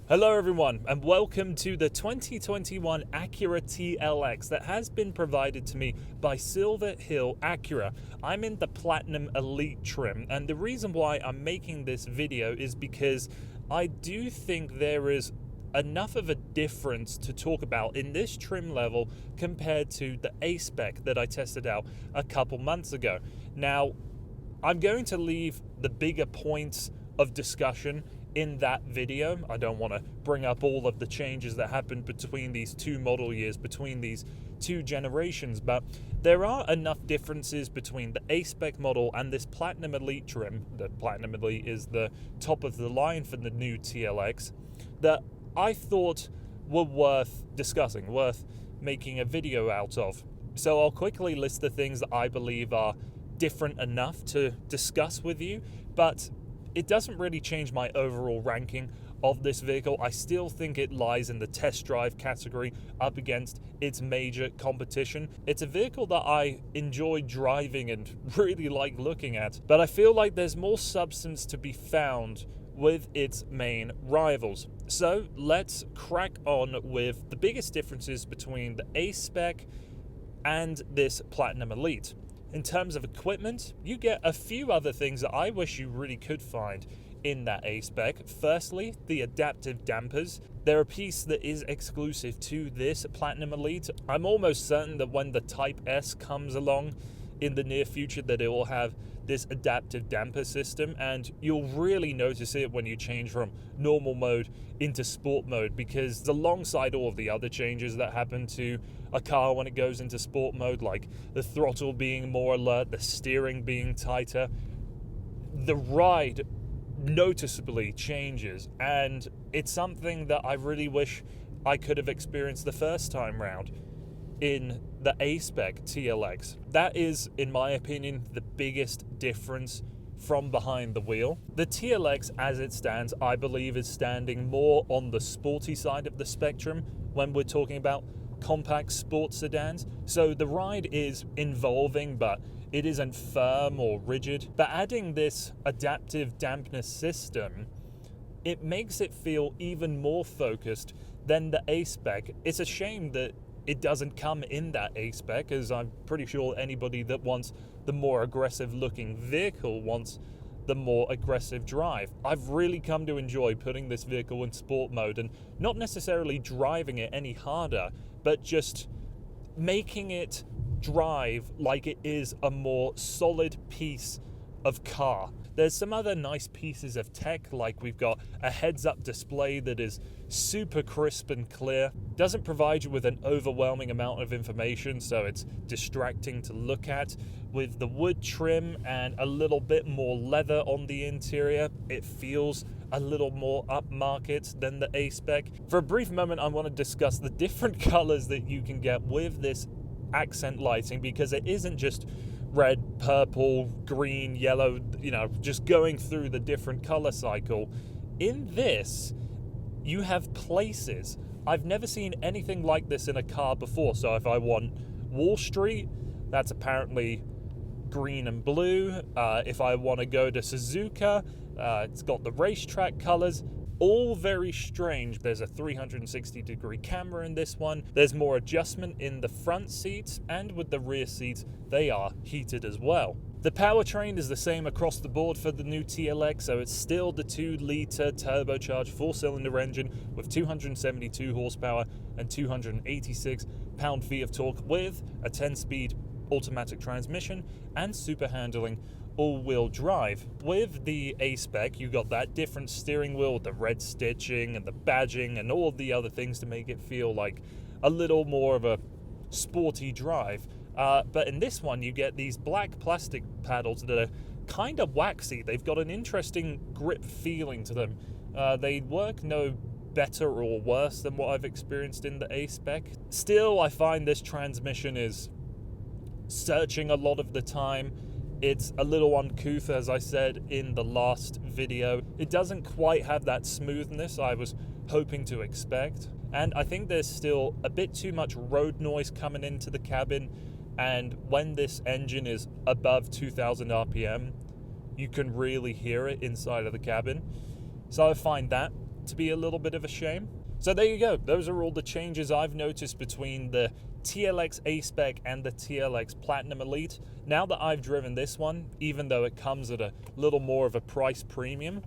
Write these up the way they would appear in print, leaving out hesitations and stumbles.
Hello everyone and welcome to the 2021 Acura TLX that has been provided to me by Silver Hill Acura. I'm in the Platinum Elite trim, and the reason why I'm making this video is because I do think there is enough of a difference to talk about in this trim level compared to the A-Spec that I tested out a couple months ago. Now, I'm going to leave the bigger points of discussion in that video. I don't want to bring up all of the changes that happened between these two model years, between these two generations, but there are enough differences between the A-Spec model and this Platinum Elite trim. The Platinum Elite is the top of the line for the new TLX, that I thought were worth discussing, worth making a video out of. So I'll quickly list the things that I believe are different enough to discuss with you, but it doesn't really change my overall ranking of this vehicle. I still think it lies in the test drive category up against its major competition. It's a vehicle that I enjoy driving and really like looking at, but I feel like there's more substance to be found with its main rivals. So let's crack on with the biggest differences between the A-Spec and this Platinum Elite. In terms of equipment, you get a few other things that I wish you really could find in that A-Spec. Firstly, the adaptive dampers. They're a piece that is exclusive to this Platinum Elite. I'm almost certain that when the Type S comes along in the near future that it will have this adaptive damper system, and you'll really notice it when you change from normal mode into sport mode, because alongside all of the other changes that happen to a car when it goes into sport mode, like the throttle being more alert, the steering being tighter, the ride noticeably changes, and it's something that I really wish I could have experienced the first time round in the A-Spec TLX. That is, in my opinion, the biggest difference from behind the wheel. The TLX, as it stands, I believe is standing more on the sporty side of the spectrum when we're talking about compact sports sedans. So the ride is involving, but it isn't firm or rigid. But adding this adaptive dampness system, it makes it feel even more focused than the A-Spec. It's a shame that it doesn't come in that A-Spec, as I'm pretty sure anybody that wants the more aggressive looking vehicle wants the more aggressive drive. I've really come to enjoy putting this vehicle in sport mode and not necessarily driving it any harder, but just making it drive like it is a more solid piece of car. There's some other nice pieces of tech, like we've got a heads-up display that is super crisp and clear, doesn't provide you with an overwhelming amount of information, so it's distracting to look at. With the wood trim and a little bit more leather on the interior, it feels a little more upmarket than the A-Spec. For a brief moment, I want to discuss the different colors that you can get with this accent lighting, because it isn't just red, purple, green, yellow, just going through the different color cycle. In this, you have places. I've never seen anything like this in a car before. So if I want Wall Street, that's apparently green and blue. If I want to go to Suzuka, it's got the racetrack colors. All very strange. There's a 360-degree camera in this one. There's more adjustment in the front seats, and with the rear seats, they are heated as well. The powertrain is the same across the board for the new TLX, so it's still the 2-liter turbocharged 4-cylinder engine with 272 horsepower and 286 pound-feet of torque, with a 10-speed automatic transmission and super handling all-wheel drive. With the A-Spec, you got that different steering wheel with the red stitching and the badging and all of the other things to make it feel like a little more of a sporty drive. But in this one, you get these black plastic paddles that are kind of waxy. They've got an interesting grip feeling to them. They work no better or worse than what I've experienced in the A-Spec. Still, I find this transmission is searching a lot of the time. It's a little uncouth, as I said in the last video. It doesn't quite have that smoothness I was hoping to expect. And I think there's still a bit too much road noise coming into the cabin. And when this engine is above 2,000 RPM, you can really hear it inside of the cabin. So I find that to be a little bit of a shame. So there you go. Those are all the changes I've noticed between the TLX A-Spec and the TLX Platinum Elite. Now that I've driven this one, even though it comes at a little more of a price premium,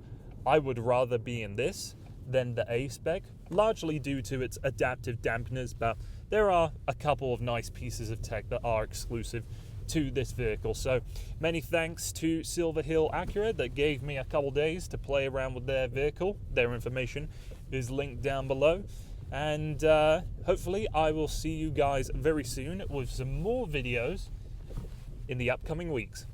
I would rather be in this than the A-Spec, largely due to its adaptive dampeners, but there are a couple of nice pieces of tech that are exclusive to this vehicle. So many thanks to Silver Hill Acura that gave me a couple days to play around with their vehicle. Their information is linked down below, and hopefully I will see you guys very soon with some more videos in the upcoming weeks.